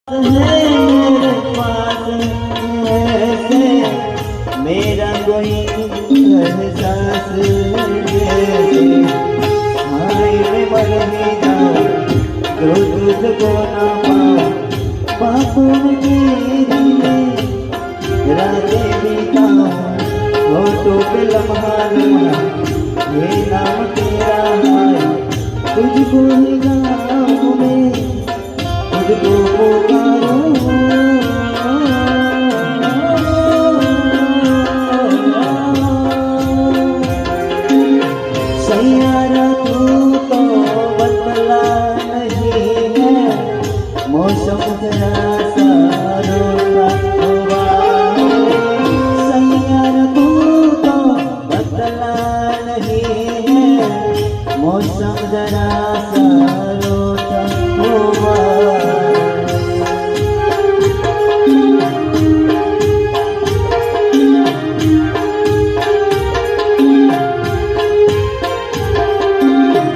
है मेरे पास ऐसे मेरा कोई एहसास जैसे हाय मैं मर ही जाऊं तो तुझको ना पाऊं बातों की रातें बिताऊं होठों पे लम्हा लम्हा ये नाम तेरा है तुझको ही गाऊं मैं तुझको पुकारूं सैयारा तू तो बदला नहीं है मौसम जरा सा रोका हुआ सैयारा तू तो बदला नहीं है मौसम जरा